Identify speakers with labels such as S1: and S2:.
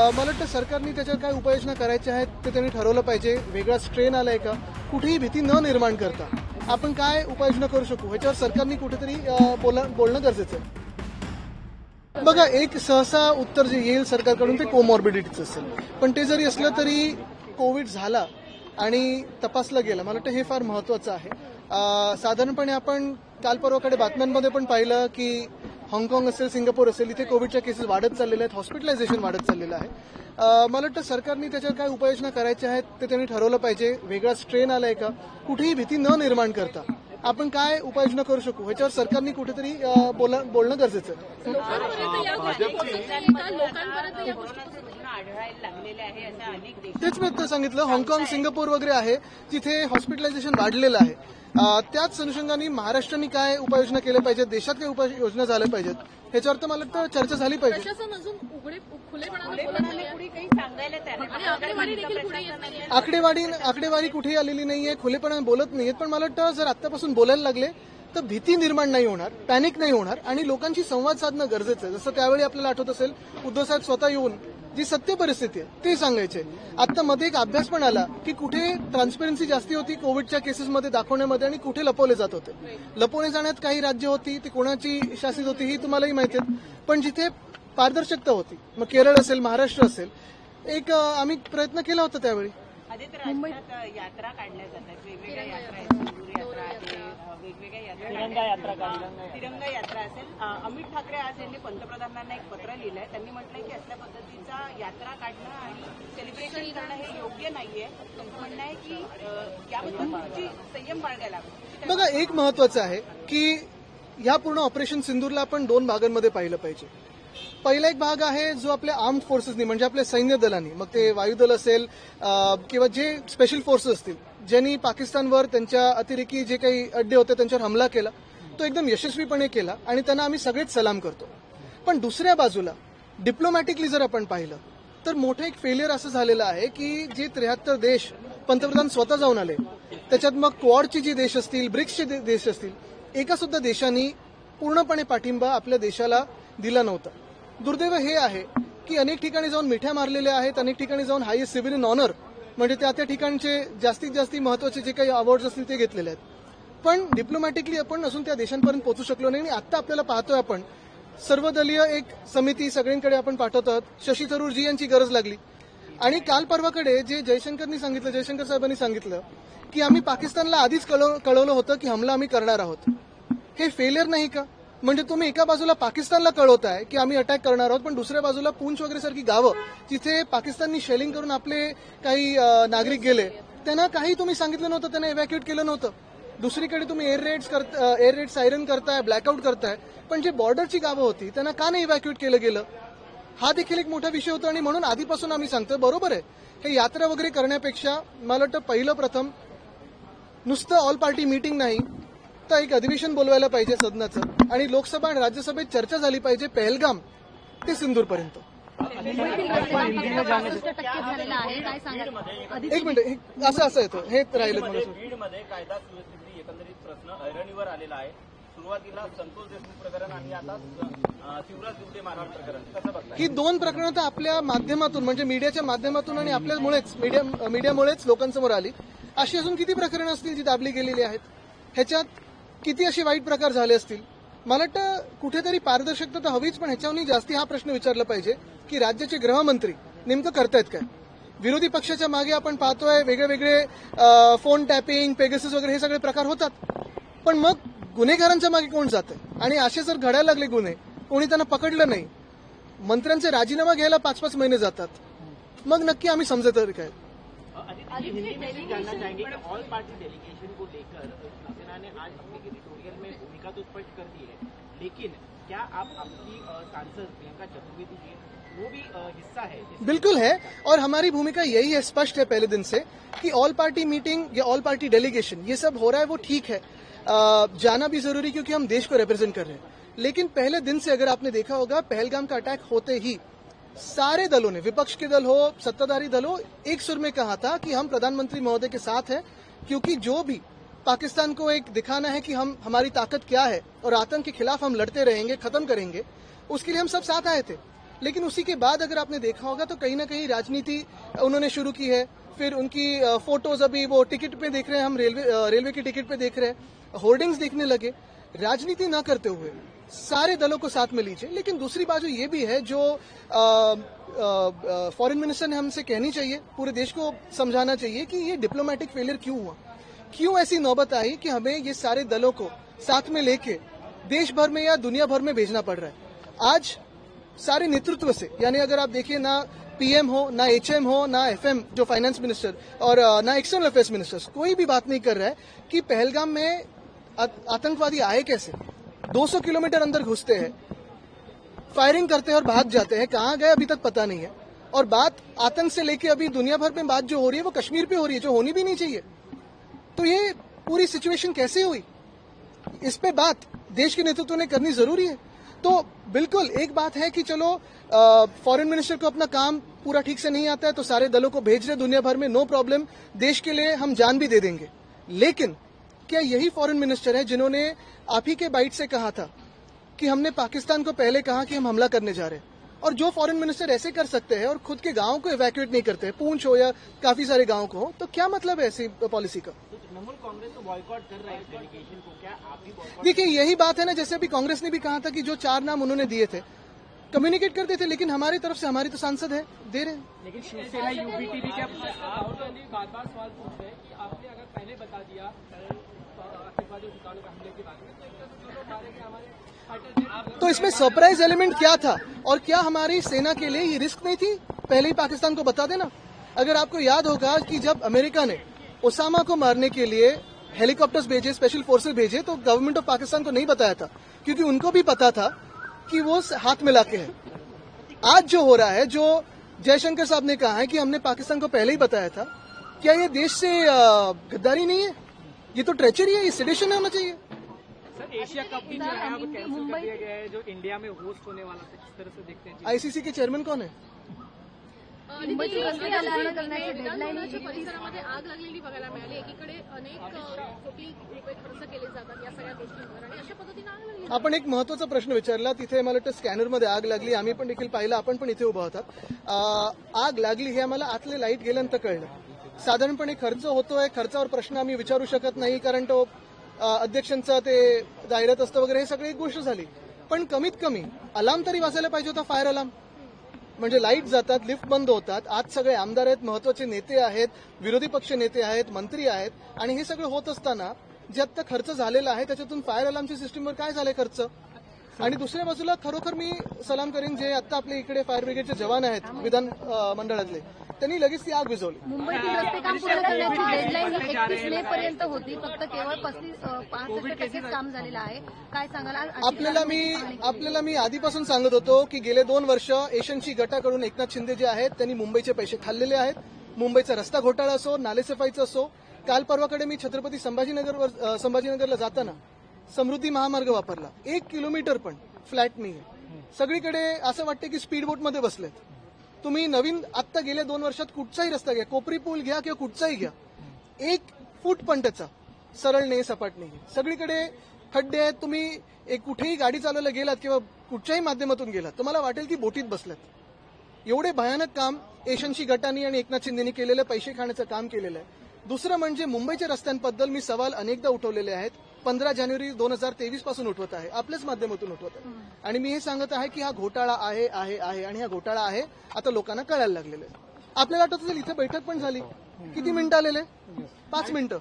S1: मला वाटतं सरकारने त्याच्यावर काय उपाययोजना करायच्या आहेत ते त्यांनी ठरवलं पाहिजे. वेगळा स्ट्रेन आलाय का, कुठेही भीती न निर्माण करता आपण काय उपाययोजना करू शकू ह्याच्यावर सरकारने कुठेतरी बोलणं गरजेचं आहे. बघा, एक सहसा उत्तर जे येईल सरकारकडून ते कोमॉर्बिडिटीचं असेल, पण ते जरी असलं तरी कोविड झाला आणि तपासला गेला, मला वाटतं हे फार महत्वाचं आहे. साधारणपणे आपण काल परवाकडे बातम्यांमध्ये पण पाहिलं की हाँगकाँग असेल, सिंगापूर असेल, इथे कोविडच्या केसेस वाढत चाललेल्या आहेत, हॉस्पिटलायझेशन वाढत चाललेलं आहे. मला वाटतं सरकारने त्याच्यावर काय उपाययोजना करायच्या आहेत ते त्यांनी ठरवलं पाहिजे. वेगळा स्ट्रेन आलाय का, कुठेही भीती न निर्माण करता आपण काय उपाययोजना करू शकू ह्याच्यावर सरकारने कुठेतरी बोलणं गरजेचं आहे. तेच मी आता सांगितलं, हाँगकाँग, सिंगापूर वगैरे आहे तिथे हॉस्पिटलायझेशन वाढलेलं आहे. त्याच अनुषंगाने महाराष्ट्राने काय उपाययोजना केल्या पाहिजेत, देशात काय उपाययोजना झाल्या पाहिजेत ह्याच्यावर तर मला वाटतं चर्चा झाली पाहिजे. आकडेवारी कुठेही आलेली नाहीये, खुलेपणाने बोलत नाहीयेत, पण मला वाटतं जर आतापासून बोलायला लागले तर भीती निर्माण नाही होणार, पॅनिक नाही होणार आणि लोकांशी संवाद साधणं गरजेचं आहे. जसं त्यावेळी आपल्याला आठवत असेल, उद्धव साहेब स्वतः येऊन जी सत्य परिस्थिती आहे ते सांगायचे. आता मध्ये एक अभ्यास पण आला की कुठे ट्रान्सपरन्सी जास्ती होती कोविडच्या केसेसमध्ये दाखवण्यामध्ये आणि कुठे लपवले जात होते. लपवले जाण्यात काही राज्य होती, ती कोणाची शासित होती ही तुम्हालाही माहिती आहे, पण जिथे पारदर्शकता होती, मग केरळ असेल, महाराष्ट्र असेल, एक आम्ही प्रयत्न केला होता त्यावेळी.
S2: मुंबईत यात्रा काढल्या जातात, वेगवेगळ्या यात्रा आहेत, सिंदूर यात्रा आहे, वेगवेगळ्या यात्रा, तिरंगा यात्रा असेल. अमित ठाकरे आज यांनी पंतप्रधानांना एक पत्र लिहिलंय. त्यांनी म्हटलंय की असल्या पद्धतीचा यात्रा काढणं आणि सेलिब्रेशन करणं हे योग्य नाहीये. त्यांचं म्हणणं आहे की याबद्दल तुमची संयम बाळगायला हवा.
S1: बघा, एक महत्वाचं आहे की या पूर्ण ऑपरेशन सिंदूरला आपण 2 भागांमध्ये पाहिलं पाहिजे. पहिला एक भाग आहे जो आपल्या आर्म्ड फोर्सेसनी, म्हणजे आपल्या सैन्य दलांनी, मग ते वायुदल असेल किंवा जे स्पेशल फोर्सेस असतील, ज्यांनी पाकिस्तानवर त्यांच्या अतिरेकी जे काही अड्डे होते त्यांच्यावर हमला केला, तो एकदम यशस्वीपणे केला आणि त्यांना आम्ही सगळेच सलाम करतो. पण दुसऱ्या बाजूला डिप्लोमॅटिकली जर आपण पाहिलं तर मोठं एक फेलियर असं झालेलं आहे की जे 73 देश पंतप्रधान स्वतः जाऊन आले, त्याच्यात मग क्वाडचे जे देश असतील, ब्रिक्सचे देश असतील, एका सुद्धा देशांनी पूर्णपणे पाठिंबा आपल्या देशाला दिला नव्हता. दुर्दैव हे आहे की अनेक ठिकाणी जाऊन मिठ्या मारलेल्या आहेत, अनेक ठिकाणी जाऊन हायेस्ट सिव्हिलियन ऑनर म्हणजे त्या ठिकाणचे जास्तीत जास्त महत्वाचे जे काही अवॉर्ड्स असतील ते घेतलेले आहेत. पण डिप्लोमॅटिकली आपण अजून त्या देशांपर्यंत पोहोचू शकलो नाही आणि आता आपल्याला पाहतोय आपण सर्वदलीय एक समिती सगळ्यांकडे आपण पाठवत आहोत. शशी थरूरजी यांची गरज लागली आणि काल परवाकडे जे जयशंकर साहेबांनी सांगितलं की आम्ही पाकिस्तानला आधीच कळवलं होतं की हमला आम्ही करणार आहोत. हे फेलियर नाही का? म्हणजे तुम्ही एका बाजूला पाकिस्तानला कळवताय की आम्ही अटॅक करणार आहोत, पण दुसऱ्या बाजूला पूंछ वगैरे सारखी गावं जिथे पाकिस्ताननी शेलिंग करून आपले काही नागरिक गेले, त्यांना काही तुम्ही सांगितलं नव्हतं, त्यांना इव्हॅक्युएट केलं नव्हतं. दुसरीकडे तुम्ही एअर रेड सायरन करताय, ब्लॅकआउट करताय, पण जे बॉर्डरची गावं होती त्यांना का नाही इव्हॅक्युएट केलं गेलं? हा देखील एक मोठा विषय होता आणि म्हणून आधीपासून आम्ही सांगतोय, बरोबर आहे, हे यात्रा वगैरे करण्यापेक्षा मला वाटतं पहिलं प्रथम नुसतं ऑल पार्टी मीटिंग नाही तर एक अधिवेशन बोलवायला पाहिजे सदनाचं आणि लोकसभा आणि राज्यसभेत चर्चा झाली पाहिजे पहलगाम ते सिंदूरपर्यंत. एक मिनिट, असं येतो हे राहिलं मला.
S3: बीडमध्ये कायदा सुव्यवस्थेची एकंदरीत प्रश्न ऐरणीवर आलेला आहे. सुरुवातीला संतोष देशमुख प्रकरण आणि आता शिवराज दुबे मारहाण प्रकरण, कसं बघता?
S1: ही 2 प्रकरणं तर आपल्या माध्यमातून म्हणजे मीडियाच्या माध्यमातून आणि आपल्यामुळेच मीडियामुळेच लोकांसमोर आली. अशी अजून किती प्रकरणं असतील जी दाबली गेलेली आहेत? ह्याच्यात किती असे वाईट प्रकार झाले असतील? मला वाटतं कुठेतरी पारदर्शकता तर हवीच, पण ह्याच्याहूनही जास्ती हा प्रश्न विचारला पाहिजे की राज्याचे गृहमंत्री नेमकं करतायत काय? विरोधी पक्षाच्या मागे आपण पाहतोय वेगळे फोन टॅपिंग, पेगासस वगैरे हे सगळे प्रकार होतात, पण मग गुन्हेगारांच्या मागे कोण जातंय? आणि असे जर घडायला लागले गुन्हे, कोणी त्यांना पकडलं नाही, मंत्र्यांचे राजीनामा घ्यायला 5-5 महिने जातात, मग नक्की आम्ही समजत तरी काय?
S4: ऑल पार्टी डेलीगेशन को लेकर शिवसेना ने आज अपने एडिटोरियल में भूमिका तो स्पष्ट कर दी है, लेकिन क्या आप आपकी सांसद प्रियंका चतुर्वेदी जी वो भी हिस्सा है?
S1: बिल्कुल है, और हमारी भूमिका यही है, स्पष्ट है पहले दिन से कि ऑल पार्टी मीटिंग या ऑल पार्टी डेलीगेशन ये सब हो रहा है वो ठीक है, जाना भी जरूरी क्योंकि हम देश को रिप्रेजेंट कर रहे हैं. लेकिन पहले दिन से अगर आपने देखा होगा, पहलगाम का अटैक होते ही सारे दलों ने, विपक्ष के दल हो, सत्ताधारी दल हो, एक सुर में कहा था कि हम प्रधानमंत्री महोदय के साथ हैं, क्योंकि जो भी पाकिस्तान को एक दिखाना है कि हमारी ताकत क्या है और आतंक के खिलाफ हम लड़ते रहेंगे, खत्म करेंगे, उसके लिए हम सब साथ आए थे. लेकिन उसी के बाद अगर आपने देखा होगा तो कहीं ना कहीं राजनीति उन्होंने शुरू की है। फिर उनकी फोटोज अभी वो टिकट पे देख रहे हैं, हम रेलवे की टिकट पे देख रहे हैं, होर्डिंग्स देखने लगे। राजनीति न करते हुए सारे दलों को साथ में लीजिए। लेकिन दूसरी बाजू ये भी है जो फॉरेन मिनिस्टर ने हमसे कहनी चाहिए, पूरे देश को समझाना चाहिए कि ये डिप्लोमेटिक फेलियर क्यों हुआ, क्यों ऐसी नौबत आई कि हमें ये सारे दलों को साथ में लेके देश भर में या दुनिया भर में भेजना पड़ रहा है। आज सारे नेतृत्व से, यानी अगर आप देखिए ना पीएम हो, ना एचएम हो, ना एफएम जो फाइनेंस मिनिस्टर और ना एक्सटर्नल अफेयर्स मिनिस्टर्स, कोई भी बात नहीं कर रहा है कि पहलगाम में आतंकवादी आए कैसे। 200 किलोमीटर अंदर घुसते हैं, फायरिंग करते हैं और भाग जाते हैं, कहां गए अभी तक पता नहीं है। और बात आतंक से लेके अभी दुनिया भर में बात जो हो रही है वो कश्मीर पे हो रही है, जो होनी भी नहीं चाहिए। तो ये पूरी सिचुएशन कैसे हुई, इस पे बात देश के नेतृत्व ने करनी जरूरी है। तो बिल्कुल एक बात है कि चलो फॉरेन मिनिस्टर को अपना काम पूरा ठीक से नहीं आता है तो सारे दलों को भेज रहे दुनिया भर में, नो प्रॉब्लम, देश के लिए हम जान भी दे देंगे। लेकिन क्या यही फॉरेन मिनिस्टर है जिन्होंने आप ही के बाइट से कहा था कि हमने पाकिस्तान को पहले कहा कि हम हमला करने जा रहे हैं? और जो फॉरेन मिनिस्टर ऐसे कर सकते हैं और खुद के गांव को इवैक्यूएट नहीं करते, पूंछ हो या काफी सारे गांव को हो, तो क्या मतलब है ऐसी पॉलिसी का?
S4: तो तृणमूल कांग्रेस तो बॉयकॉट कर रहा है इस डेलीगेशन को, क्या आप भी बॉयकॉट?
S1: देखिए यही बात है ना, जैसे अभी कांग्रेस ने भी कहा था कि जो 4 नाम उन्होंने दिए थे कम्युनिकेट करते थे, लेकिन हमारी तरफ से, हमारी तो सांसद है, दे रहे हैं।
S4: लेकिन शिवसेना यूबीटी भी क्या
S5: राहुल गांधी बार-बार सवाल पूछ रहे हैं कि आपने अगर पहले बता दिया आतंकवादी ठिकानों पर हमले के बारे में तो एक तरह से लोग मारेंगे हमारे फाइटर।
S1: तो इसमें सरप्राइज एलिमेंट क्या था और क्या हमारी सेना के लिए ये रिस्क नहीं थी पहले ही पाकिस्तान को बता देना? अगर आपको याद होगा कि जब अमेरिका ने ओसामा को मारने के लिए हेलीकॉप्टर्स भेजे, स्पेशल फोर्सेस भेजे, तो गवर्नमेंट ऑफ पाकिस्तान को नहीं बताया था, क्योंकि उनको भी पता था कि वो हाथ मिला के है। आज जो हो रहा है, जो जयशंकर साहब ने कहा है कि हमने पाकिस्तान को पहले ही बताया था, क्या ये देश से गद्दारी नहीं है? ये तो ट्रेचरी है, ये सेडिशन होना चाहिए।
S5: सर एशिया कप भी जो है अब कैंसिल कर दिया गया है, जो इंडिया में होस्ट होने वाला था, किस तरह से देखते हैं?
S1: आईसीसी के चेयरमैन कौन है?
S6: मुंबईची करण्याची डेडलाईन परिसरामध्ये आग लागलेली बघायला मिळाली. एकीकडे अनेक कोटी रुपये खर्च केले जातात या सगळ्या गोष्टींवर आणि अशा पद्धतीने आग लागली.
S1: आपण एक महत्वाचा प्रश्न विचारला. तिथे मला वाटतं स्कॅनरमध्ये आग लागली, आम्ही पण देखील पाहिलं, आपण पण इथे उभा होतात. आग लागली हे आम्हाला आतले लाईट गेल्यानंतर कळलं. साधारणपणे खर्च होतोय, खर्चावर प्रश्न आम्ही विचारू शकत नाही, कारण तो अध्यक्षांचं ते जाहिरात असतं वगैरे, हे सगळी एक गोष्ट झाली. पण कमीत कमी अलार्म तरी वाजायला पाहिजे होता, फायर अलार्म. म्हणजे लाईट जातात, लिफ्ट बंद होतात, आज सगळे आमदार आहेत, महत्वाचे नेते आहेत, विरोधी पक्ष नेते आहेत, मंत्री आहेत, आणि हे सगळं होत असताना जे आता खर्च झालेला आहे त्याच्यातून फायर अलार्मच्या सिस्टीमवर काय झालंय खर्च? आणि दुसऱ्या बाजूला खरोखर मी सलाम करीन जे आता आपल्या इकडे फायर ब्रिगेडचे जवान आहेत विधान मंडळातले, त्यांनी लगेच ती आग विझवली.
S6: मुंबईतील रस्ते काम पूर्ण करण्याची डेडलाईन 31 मे पर्यंत होती, फक्त केवळ 5% काम झालेलं आहे. काय सांगाल?
S1: आपल्याला मी आधीपासून सांगत होतो की गेले 2 वर्ष एशियनची गटाकडून एकनाथ शिंदे जे आहेत त्यांनी मुंबईचे पैसे खाल्लेले आहेत. मुंबईचा रस्ता घोटाळा असो, नालेसफाईचं असो. काल परवाकडे मी छत्रपती संभाजीनगरला जाताना समृद्धी महामार्ग वापरला. 1 किलोमीटर पण फ्लॅट नाहीये. सगळीकडे असं वाटतं की स्पीड बोटमध्ये बसलेत. तुम्ही नवीन आत्ता गेल्या 2 वर्षात कुठचाही रस्ता घ्या, कोपरी पूल घ्या किंवा कुठचाही घ्या, 1 फूट पण त्याचा सरळ नाही, सपाट नाही. सगळीकडे खड्डे आहेत. तुम्ही एक कुठेही गाडी चालवायला गेलात किंवा कुठच्याही माध्यमातून गेलात, तुम्हाला वाटेल की बोटीत बसलात. एवढे भयानक काम एशियनची गटानी आणि एकनाथ शिंदेनी केलेलं, पैसे खाण्याचं काम केलेलं आहे. दुसरं म्हणजे मुंबईच्या रस्त्यांबद्दल मी सवाल अनेकदा उठवलेले आहेत. 15 जानेवारी 2023 पासून उठवत आहे, आपल्याच माध्यमातून उठवत आहे. आणि मी हे सांगत आहे की हा घोटाळा आहे आणि हा घोटाळा आहे, आता लोकांना कळायला लागलेलं आहे. आपल्याला आठवत असेल इथे बैठक पण झाली, किती मिनिटं आलेले? 5 मिनिटं.